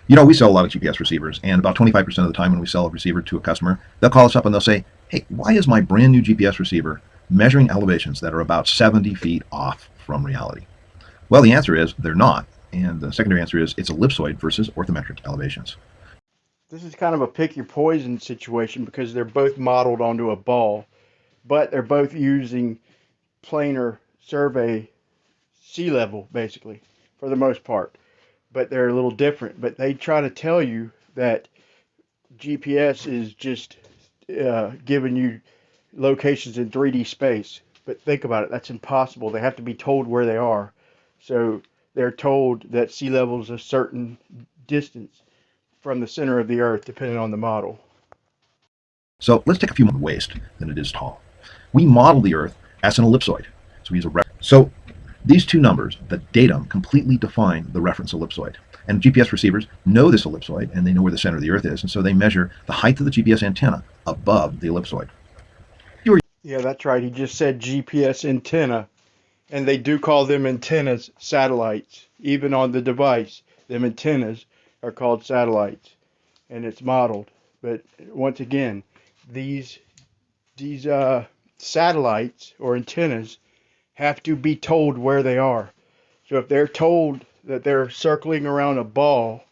You know, we sell a lot of GPS receivers, and about 25% of the time when we sell a receiver to a customer, they'll call us up and they'll say, hey, why is my brand new GPS receiver measuring elevations that are about 70 feet off from reality? Well, the answer is they're not. And the secondary answer is it's ellipsoid versus orthometric elevations. This is kind of a pick your poison situation because they're both modeled onto a ball, but they're both using planar survey sea level, basically, for the most part. But they're a little different. But they try to tell you that GPS is just giving you locations in 3D space. But think about it, that's impossible. They have to be told where they are. So they're told that sea level is a certain distance from the center of the Earth, depending on the model. So let's take a few more waist than it is tall. We model the Earth as an ellipsoid. So we use a reference. So these two numbers, the datum, completely define the reference ellipsoid. And GPS receivers know this ellipsoid, and they know where the center of the Earth is, and so they measure the height of the GPS antenna above the ellipsoid. Yeah, that's right. He just said GPS antenna, and they do call them antennas satellites. Even on the device, them antennas are called satellites, and it's modeled. But once again, these these satellites or antennas have to be told where they are. So if they're told that they're circling around a ball,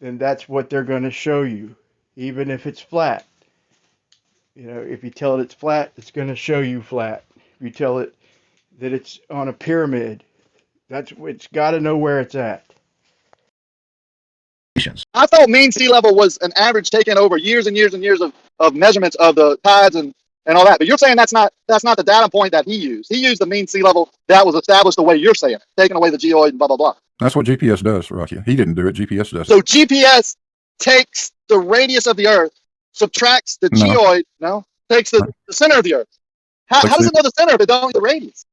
then that's what they're going to show you, even if it's flat. You know, if you tell it it's flat, it's going to show you flat. If you tell it that it's on a pyramid, that's it's got to know where it's at. I thought mean sea level was an average taken over years and years and years of measurements of the tides and all that. But you're saying that's not the data point that he used. He used the mean sea level that was established the way you're saying it, taking away the geoid and blah, blah, blah. That's what GPS does, Raqia. He didn't do it. GPS does So it. GPS takes the radius of the Earth, subtracts the No. geoid, takes the center of the Earth. How does it know the center if it don't know the radius?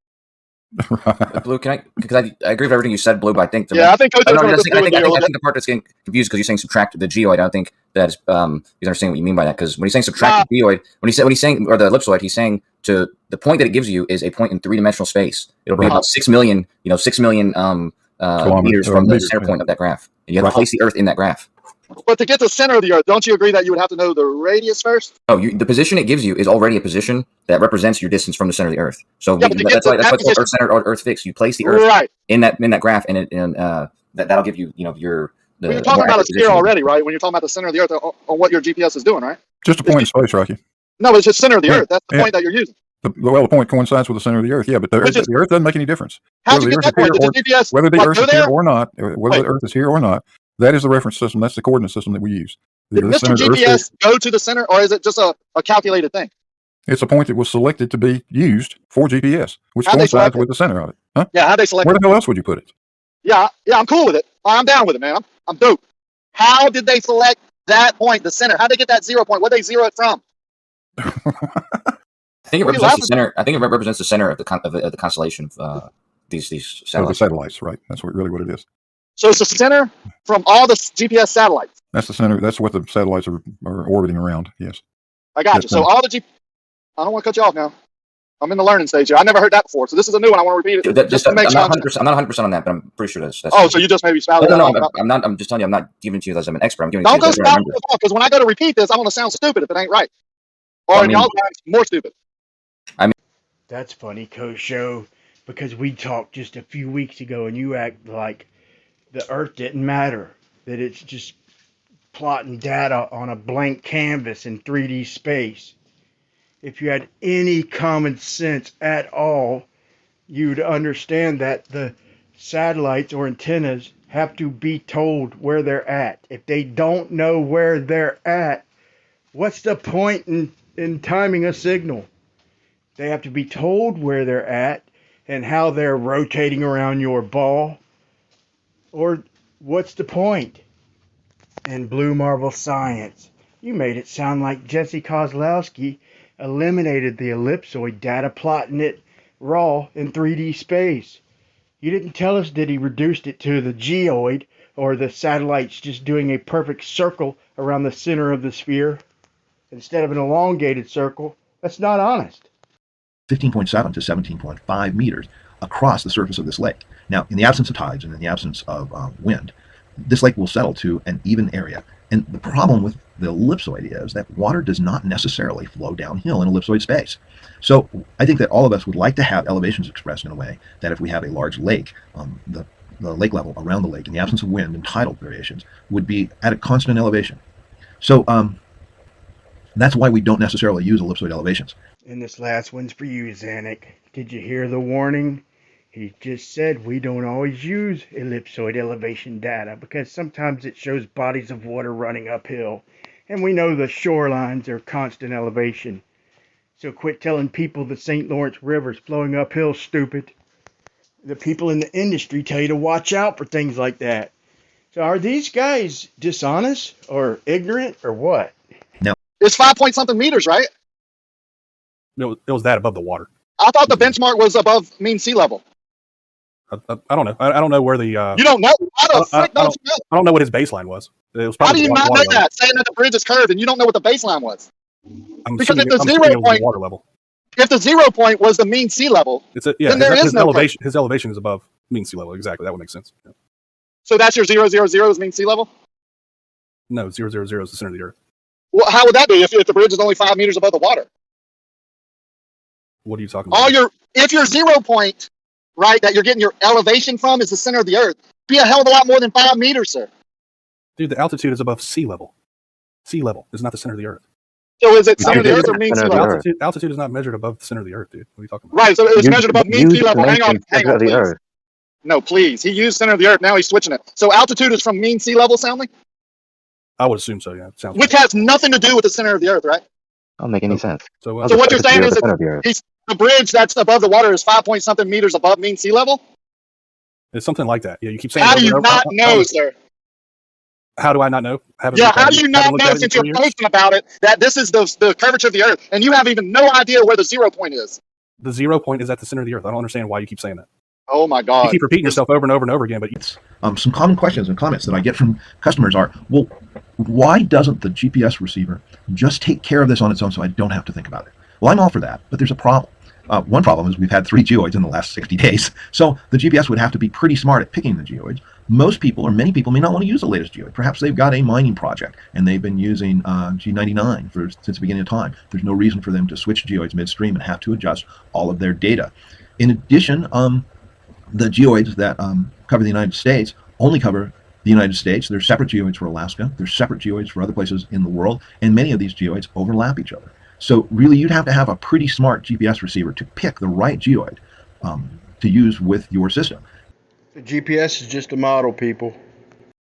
Blue, because I agree with everything you said, Blue, but I think I think Coach I think the part that's getting confused because you're saying subtract the geoid. I don't think that's he's understanding what you mean by that, because when he's saying subtract the geoid, when he's saying or the ellipsoid, he's saying to the point that it gives you is a point in three-dimensional space. It'll be about 6 million meters from the center point of that graph, and you have to place the Earth in that graph. But to get the center of the Earth, don't you agree that you would have to know the radius first? Oh, the position it gives you is already a position that represents your distance from the center of the Earth. So Yeah, that's why it's Earth center or Earth fixed. You place the Earth in that graph, and that'll give you your. You're talking about a sphere already, right? When you're talking about the center of the Earth on what your GPS is doing, right? Just a point in space, Raqia. No, it's just center of the Earth. That's the point that you're using. The point coincides with the center of the Earth. Yeah, but the Earth doesn't make any difference. How'd you get that point? Did your GPS whether the Earth is here or not, whether the Earth is here or not, that is the reference system. That's the coordinate system that we use. Did Mr. GPS go to the center, or is it just a calculated thing? It's a point that was selected to be used for GPS, which coincides with the center of it. Huh? Yeah, how'd they select Where the hell else would you put it? Yeah, I'm cool with it. I'm down with it, man. I'm dope. How did they select that point, the center? How'd they get that 0 point? Where'd they zero it from? I think it represents the center. I think it represents the center of the constellation of these satellites. Of the satellites, right? That's really what it is. So it's the center from all the GPS satellites. That's the center. That's what the satellites are orbiting around. Yes. I got you. So all the I don't want to cut you off now. I'm in the learning stage here. I never heard that before. So this is a new one. I want to repeat it. Just to make sure. I'm not 100% on that, but I'm pretty sure that's so you just maybe spouted No, I'm not. I'm just telling you, I'm not giving it to you as I'm an expert. I'm giving it to you. Don't go spout it off, because when I go to repeat this, I'm going to sound stupid if it ain't right. Or in y'all times, more stupid. That's funny, Kosho, because we talked just a few weeks ago and you act like the Earth didn't matter, that it's just plotting data on a blank canvas in 3D space. If you had any common sense at all, you'd understand that the satellites or antennas have to be told where they're at. If they don't know where they're at, what's the point in timing a signal? They have to be told where they're at and how they're rotating around your ball. Or what's the point? And Blue Marble Science, you made it sound like Jesse Kozlowski eliminated the ellipsoid data, plotting it raw in 3D space. You didn't tell us that he reduced it to the geoid, or the satellites just doing a perfect circle around the center of the sphere instead of an elongated circle. That's not honest. 15.7 to 17.5 meters across the surface of this lake. Now, in the absence of tides and in the absence of wind, this lake will settle to an even area. And the problem with the ellipsoid is that water does not necessarily flow downhill in ellipsoid space. So I think that all of us would like to have elevations expressed in a way that if we have a large lake, the lake level around the lake in the absence of wind and tidal variations would be at a constant elevation. So that's why we don't necessarily use ellipsoid elevations. And this last one's for you, Zanuck. Did you hear the warning? He just said we don't always use ellipsoid elevation data because sometimes it shows bodies of water running uphill. And we know the shorelines are constant elevation. So quit telling people the St. Lawrence River's flowing uphill, stupid. The people in the industry tell you to watch out for things like that. So are these guys dishonest or ignorant or what? It's 5 point something meters, right? It was that above the water. I thought the benchmark was above mean sea level. I don't know. I don't know where the. You don't know? How the frick don't you know? I don't know what his baseline was. It was How probably do you water not know level. that? Saying that the bridge is curved and you don't know what the baseline was. I'm Because assuming if the I'm assuming 0 it was point- water level. If the 0 point was the mean sea level, then there is his no elevation. His elevation is above mean sea level. Exactly. That would make sense. Yeah. so that's your 0, 0, 0 is mean sea level? No, 0, 0, 0 is the center of the earth. Well, how would that be if the bridge is only 5 meters above the water? What are you talking about? If your 0 point, right, that you're getting your elevation from is the center of the earth, be a hell of a lot more than 5 meters, sir. Dude, the altitude is above sea level. Sea level is not the center of the earth. So is it center of the Altitude earth or is mean sea center of the level? earth. Altitude is not measured above the center of the earth, dude. What are you talking about? Right, so it's You measured above mean sea level. Hang on, center of the please. earth. No, please. He used center of the earth. Now he's switching it. So altitude is from mean sea level, Soundly? I would assume so. Yeah, it sounds. Which has nothing to do with the center of the earth, right? Don't make any sense. So, So what you're saying is the that center of the earth. the bridge that's above the water is 5 point something meters above mean sea level? it's something like that. Yeah, you keep saying. How it do you over and over. not know, sir? How do I not know? Haven't Yeah, looked at how it- do you haven't not looked know at it in since 3 you're years? posting about it that this is the curvature of the earth and you have even no idea where the 0 point is? The 0 point is at the center of the earth. I don't understand why you keep saying that. Oh my You God. keep repeating yourself over and over and over again, but Some common questions and comments that I get from customers are, well, why doesn't the GPS receiver just take care of this on its own so I don't have to think about it? Well, I'm all for that, but there's a problem. One problem is we've had 3 geoids in the last 60 days, so the GPS would have to be pretty smart at picking the geoids. Most people, or many people, may not want to use the latest geoid. Perhaps they've got a mining project and they've been using G99 since the beginning of time. There's no reason for them to switch geoids midstream and have to adjust all of their data. In addition, the geoids that cover the United States only cover the United States. There's separate geoids for Alaska. There's separate geoids for other places in the world, and many of these geoids overlap each other. So really, you'd have to have a pretty smart GPS receiver to pick the right geoid to use with your system. The GPS is just a model, people.